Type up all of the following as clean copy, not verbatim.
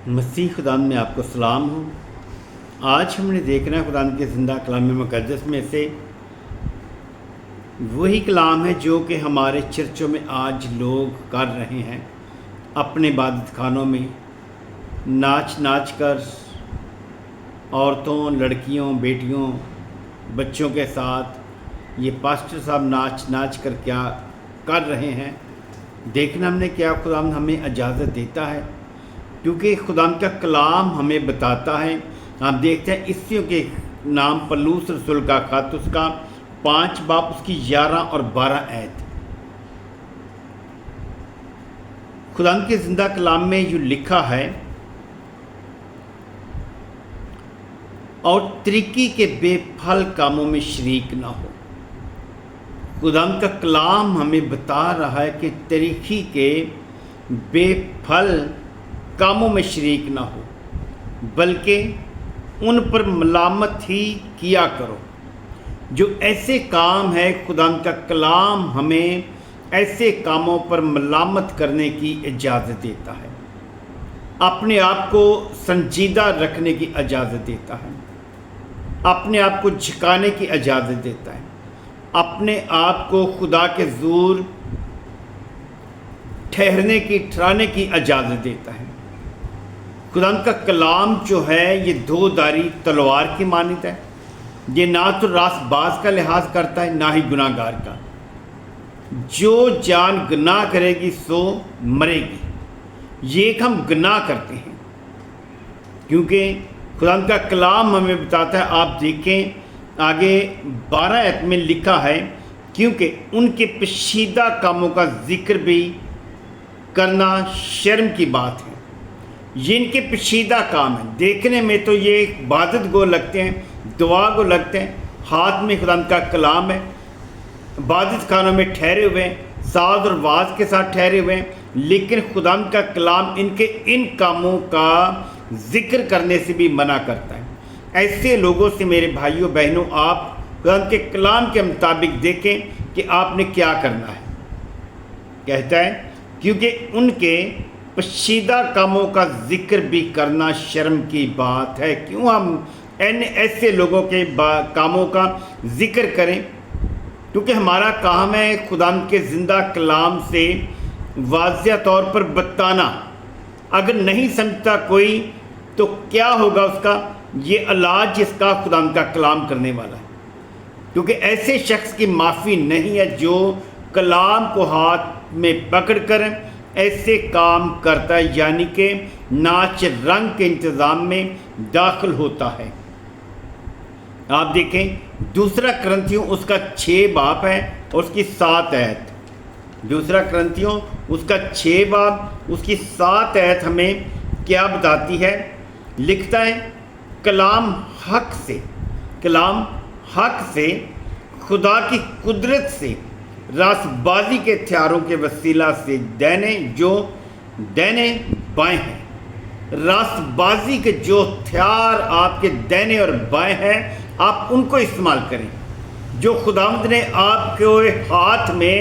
مسیح خداوند میں آپ کو سلام ہو۔ آج ہم نے دیکھنا ہے خداوند کے زندہ کلام مقدس میں سے وہی کلام ہے جو کہ ہمارے چرچوں میں آج لوگ کر رہے ہیں، اپنے عبادت خانوں میں ناچ ناچ کر عورتوں، لڑکیوں، بیٹیوں، بچوں کے ساتھ یہ پاسٹر صاحب ناچ ناچ کر کیا کر رہے ہیں۔ دیکھنا ہم نے کیا خداوند ہمیں اجازت دیتا ہے، کیونکہ خداوند کا کلام ہمیں بتاتا ہے۔ آپ دیکھتے ہیں اسیوں کے نام پلوس رسول کا خط، اس کا 5 باب، اس کی 11 اور 12 آیت۔ خداوند کے زندہ کلام میں یوں لکھا ہے، اور ترقی کے بے پھل کاموں میں شریک نہ ہو۔ خداوند کا کلام ہمیں بتا رہا ہے کہ ترقی کے بے پھل کاموں میں شریک نہ ہو، بلکہ ان پر ملامت ہی کیا کرو۔ جو ایسے کام ہے، خداوند کا کلام ہمیں ایسے کاموں پر ملامت کرنے کی اجازت دیتا ہے، اپنے آپ کو سنجیدہ رکھنے کی اجازت دیتا ہے، اپنے آپ کو جھکانے کی اجازت دیتا ہے، اپنے آپ کو خدا کے حضور ٹھہرانے کی اجازت دیتا ہے۔ خداوند کا کلام جو ہے یہ 2 دھاری تلوار کی مانند ہے، یہ نہ تو راست باز کا لحاظ کرتا ہے، نہ ہی گناہ گار کا۔ جو جان گناہ کرے گی سو مرے گی۔ یہ ایک ہم گناہ کرتے ہیں، کیونکہ خداوند کا کلام ہمیں بتاتا ہے۔ آپ دیکھیں آگے 12 آیت میں لکھا ہے، کیونکہ ان کے پوشیدہ کاموں کا ذکر بھی کرنا شرم کی بات ہے۔ یہ ان کے پوشیدہ کام ہیں، دیکھنے میں تو یہ عبادت گو لگتے ہیں، دعا گو لگتے ہیں، ہاتھ میں خداوند کا کلام ہے، عبادت خانوں میں ٹھہرے ہوئے ہیں، ساز اور واز کے ساتھ ٹھہرے ہوئے ہیں، لیکن خداوند کا کلام ان کاموں کا ذکر کرنے سے بھی منع کرتا ہے۔ ایسے لوگوں سے میرے بھائیوں بہنوں، آپ خداوند کے کلام کے مطابق دیکھیں کہ آپ نے کیا کرنا ہے۔ کہتا ہے کیونکہ ان کے پوشیدہ کاموں کا ذکر بھی کرنا شرم کی بات ہے۔ کیوں ہم ایسے لوگوں کے کاموں کا ذکر کریں؟ کیونکہ ہمارا کام ہے خداوند کے زندہ کلام سے واضح طور پر بتانا۔ اگر نہیں سمجھتا کوئی تو کیا ہوگا اس کا؟ یہ علاج جس کا خداوند کا کلام کرنے والا ہے، کیونکہ ایسے شخص کی معافی نہیں ہے جو کلام کو ہاتھ میں پکڑ کر ایسے کام کرتا ہے، یعنی کہ ناچ رنگ کے انتظام میں داخل ہوتا ہے۔ آپ دیکھیں 2 کرنتھیوں اس کا 6 باب ہے اور اس کی 7 آیت۔ 2 کرنتھیوں اس کا 6 باب، اس کی 7 آیت ہمیں کیا بتاتی ہے؟ لکھتا ہے، کلام حق سے خدا کی قدرت سے راست بازی کے ہتھیاروں کے وسیلہ سے دینے بائیں ہیں۔ راست بازی کے جو ہتھیار آپ کے دینے اور بائیں ہیں، آپ ان کو استعمال کریں، جو خداوند نے آپ کے ہاتھ میں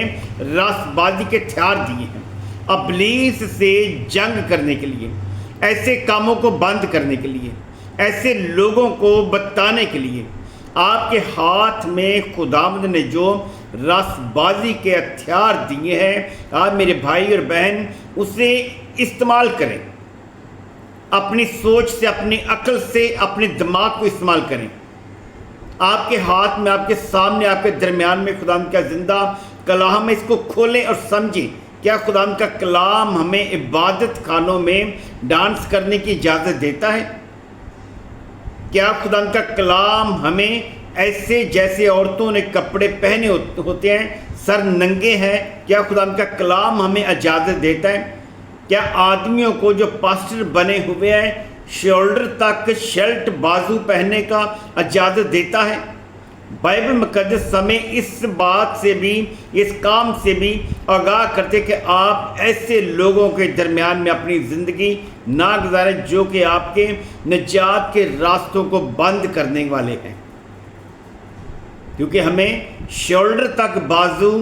راست بازی کے ہتھیار دیے ہیں، ابلیس سے جنگ کرنے کے لیے، ایسے کاموں کو بند کرنے کے لیے، ایسے لوگوں کو بتانے کے لیے۔ آپ کے ہاتھ میں خداوند نے جو راست بازی کے ہتھیار دیے ہیں، آپ میرے بھائی اور بہن اسے استعمال کریں، اپنی سوچ سے، اپنی عقل سے، اپنے دماغ کو استعمال کریں۔ آپ کے ہاتھ میں، آپ کے سامنے، آپ کے درمیان میں خداوند کا زندہ کلام ہے، اس کو کھولیں اور سمجھیں۔ کیا خداوند کا کلام ہمیں عبادت خانوں میں ڈانس کرنے کی اجازت دیتا ہے؟ کیا خداوند کا کلام ہمیں ایسے جیسے عورتوں نے کپڑے پہنے ہوتے ہیں، سر ننگے ہیں، کیا خداوند کا کلام ہمیں اجازت دیتا ہے؟ کیا آدمیوں کو جو پاسٹر بنے ہوئے ہیں شولڈر تک شرٹ بازو پہننے کا اجازت دیتا ہے؟ بائبل مقدس ہمیں اس بات سے بھی، اس کام سے بھی آگاہ کرتے کہ آپ ایسے لوگوں کے درمیان میں اپنی زندگی نہ گزاریں جو کہ آپ کے نجات کے راستوں کو بند کرنے والے ہیں، کیونکہ ہمیں شولڈر تک بازو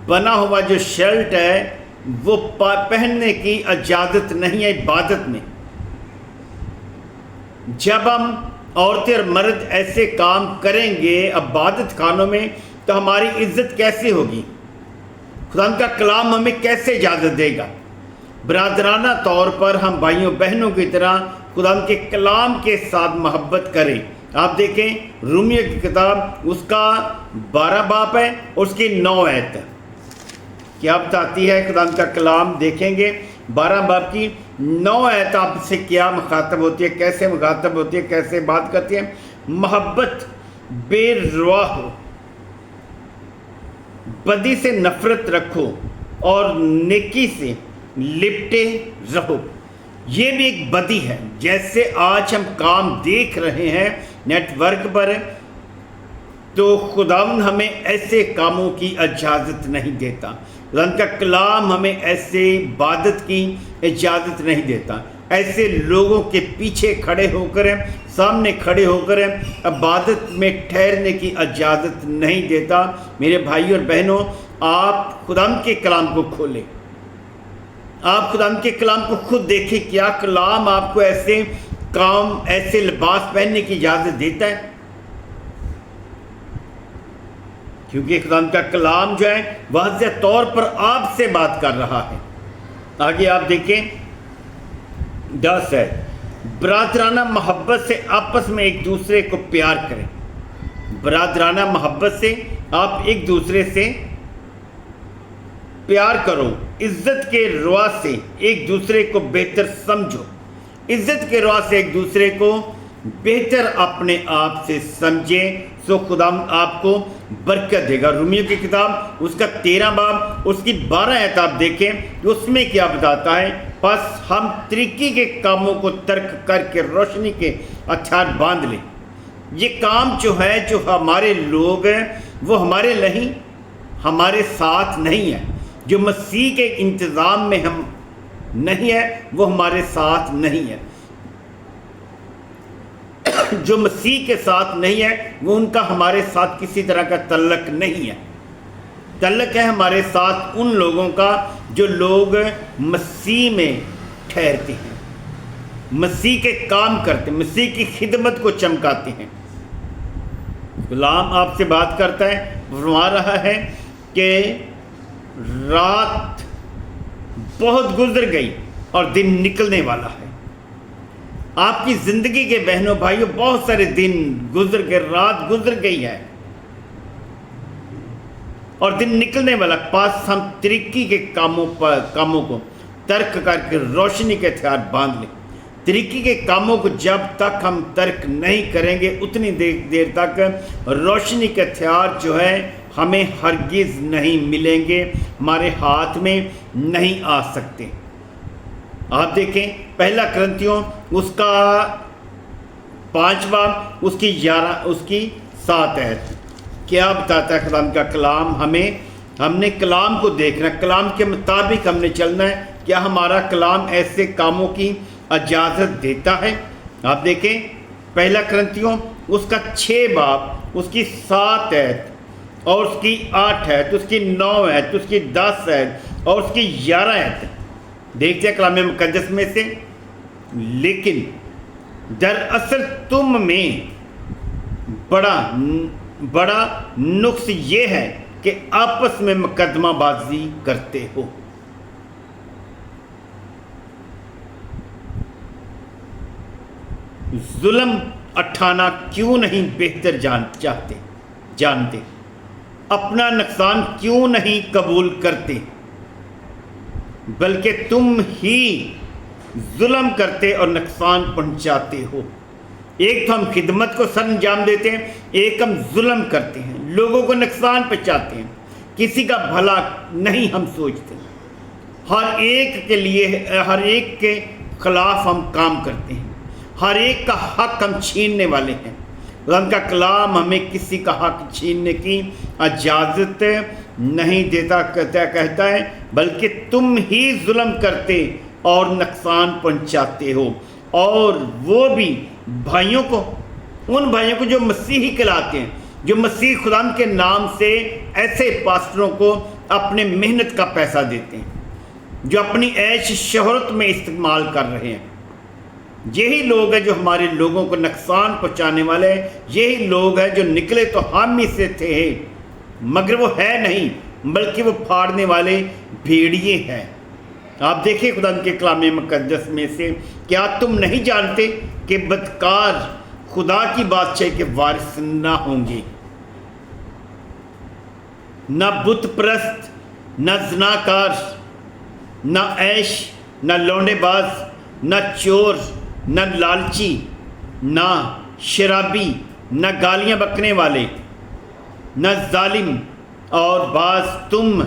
بنا ہوا جو شرٹ ہے وہ پہننے کی اجازت نہیں ہے عبادت میں۔ جب ہم عورتیں اور مرد ایسے کام کریں گے عبادت خانوں میں تو ہماری عزت کیسے ہوگی؟ خدا کا کلام ہمیں کیسے اجازت دے گا؟ برادرانہ طور پر ہم بھائیوں بہنوں کی طرح خدا کے کلام کے ساتھ محبت کریں۔ آپ دیکھیں رومیہ کی کتاب اس کا 12 باب ہے اور اس کی 9 آیت کیا بتاتی ہے؟ خدا کا کلام دیکھیں گے 12 باب کی 9 آیت آپ سے کیا مخاطب ہوتی ہے، کیسے مخاطب ہوتی ہے، کیسے بات کرتی ہے؟ محبت بے روا ہو، بدی سے نفرت رکھو اور نیکی سے لپٹے رہو۔ یہ بھی ایک بدی ہے۔ جیسے آج ہم کام دیکھ رہے ہیں نیٹ ورک پر، تو خداوند ہمیں ایسے کاموں کی اجازت نہیں دیتا۔ خداوند کا کلام ہمیں ایسے عبادت کی اجازت نہیں دیتا، ایسے لوگوں کے پیچھے کھڑے ہو کر سامنے کھڑے ہو کر عبادت میں ٹھہرنے کی اجازت نہیں دیتا۔ میرے بھائی اور بہنوں، آپ خداوند کے کلام کو کھولیں، آپ خداوند کے کلام کو خود دیکھیں، کیا کلام آپ کو ایسے کام، ایسے لباس پہننے کی اجازت دیتا ہے؟ کیونکہ خداوند کا کلام جو ہے واضح طور پر آپ سے بات کر رہا ہے۔ آگے آپ دیکھیں 10 ہے، برادرانہ محبت سے آپس میں ایک دوسرے کو پیار کریں۔ برادرانہ محبت سے آپ ایک دوسرے سے پیار کرو، عزت کے روا سے ایک دوسرے کو بہتر سمجھو۔ عزت کے روا سے ایک دوسرے کو بہتر اپنے آپ سے سمجھیں، سو خدا آپ کو برکت دے گا۔ رومیہ کی کتاب اس کا 13 باب اس کی 12 آیت آپ دیکھیں، اس میں کیا بتاتا ہے؟ پس ہم ترقی کے کاموں کو ترک کر کے روشنی کے ہتھیار باندھ لیں۔ یہ کام جو ہے، جو ہمارے لوگ ہیں وہ ہمارے نہیں، ہمارے ساتھ نہیں ہے۔ جو مسیح کے انتظام میں ہم نہیں ہے وہ ہمارے ساتھ نہیں ہے۔ جو مسیح کے ساتھ نہیں ہے وہ ان کا ہمارے ساتھ کسی طرح کا تعلق نہیں ہے۔ تعلق ہے ہمارے ساتھ ان لوگوں کا جو لوگ مسیح میں ٹھہرتے ہیں، مسیح کے کام کرتے ہیں، مسیح کی خدمت کو چمکاتے ہیں۔ کلام آپ سے بات کرتا ہے، فرما رہا ہے کہ رات بہت گزر گئی اور دن نکلنے والا ہے۔ آپ کی زندگی کے بہنوں بھائیوں بہت سارے دن گزر گئے، رات گزر گئی ہے اور دن نکلنے والا۔ پاس ہم ترقی کے کاموں کو ترک کر کے روشنی کے ہتھیار باندھ لیں۔ ترقی کے کاموں کو جب تک ہم ترک نہیں کریں گے اتنی دیر تک روشنی کے ہتھیار جو ہے ہمیں ہرگز نہیں ملیں گے، ہمارے ہاتھ میں نہیں آ سکتے۔ آپ دیکھیں پہلا کرنتھیوں اس کا 5 باب اس کی 7 آیت کیا بتاتا ہے؟ خدا کا کلام ہم نے کلام کو دیکھنا، کلام کے مطابق ہم نے چلنا ہے۔ کیا ہمارا کلام ایسے کاموں کی اجازت دیتا ہے؟ آپ دیکھیں پہلا کرنتھیوں اس کا 6 باب اس کی 7 آیت اور اس کی 8 آیت، اس کی 9 آیت، اس کی 10 آیت اور اس کی 11 آیت دیکھتے ہیں کلام مقدس میں سے۔ لیکن دراصل تم میں بڑا نقص یہ ہے کہ آپس میں مقدمہ بازی کرتے ہو۔ ظلم اٹھانا کیوں نہیں بہتر جانتے؟ اپنا نقصان کیوں نہیں قبول کرتے؟ بلکہ تم ہی ظلم کرتے اور نقصان پہنچاتے ہو۔ ایک تو ہم خدمت کو سر انجام دیتے ہیں، ایک ہم ظلم کرتے ہیں، لوگوں کو نقصان پہنچاتے ہیں، کسی کا بھلا نہیں ہم سوچتے، ہر ایک کے خلاف ہم کام کرتے ہیں، ہر ایک کا حق ہم چھیننے والے ہیں۔ ان کا کلام ہمیں کسی کا حق چھیننے کی اجازت نہیں دیتا، کہتا ہے بلکہ تم ہی ظلم کرتے اور نقصان پہنچاتے ہو، اور وہ بھی ان بھائیوں کو جو مسیحی کہلاتے ہیں، جو مسیح خدا کے نام سے ایسے پاسٹروں کو اپنے محنت کا پیسہ دیتے ہیں، جو اپنی عیش شہرت میں استعمال کر رہے ہیں۔ یہی لوگ ہیں جو ہمارے لوگوں کو نقصان پہنچانے والے ہیں، یہی لوگ ہیں جو نکلے تو ہم ہی سے تھے مگر وہ ہے نہیں، بلکہ وہ پھاڑنے والے بھیڑیے ہیں۔ آپ دیکھیں خدا کے کلام مقدس میں سے، کیا تم نہیں جانتے کہ بدکار خدا کی بادشاہی کے وارث نہ ہوں گے؟ نہ بت پرست، نہ زناکار، نہ عیش، نہ لونڈے باز، نہ چور، نہ لالچی، نہ شرابی، نہ گالیاں بکنے والے، نہ ظالم، اور بعض تم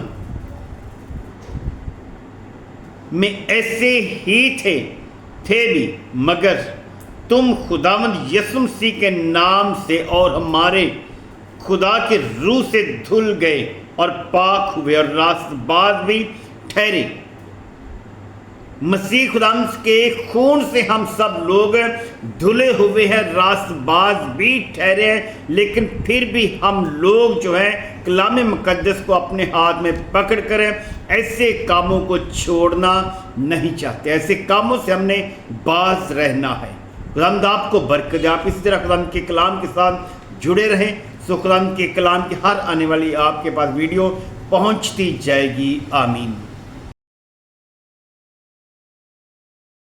میں ایسے ہی تھے بھی، مگر تم خداوند یسوع مسیح کے نام سے اور ہمارے خدا کے روح سے دھل گئے اور پاک ہوئے اور راست باز بھی ٹھہرے۔ مسیح خداوند کے خون سے ہم سب لوگ دھلے ہوئے ہیں، راست باز بھی ٹھہرے ہیں، لیکن پھر بھی ہم لوگ جو ہیں کلام مقدس کو اپنے ہاتھ میں پکڑ کر ایسے کاموں کو چھوڑنا نہیں چاہتے، ایسے کاموں سے ہم نے باز رہنا ہے۔ خداوند آپ کو برکت دے، آپ اسی طرح خداوند کے کلام کے ساتھ جڑے رہیں، خداوند کے کلام کی ہر آنے والی آپ کے پاس ویڈیو پہنچتی جائے گی۔ آمین۔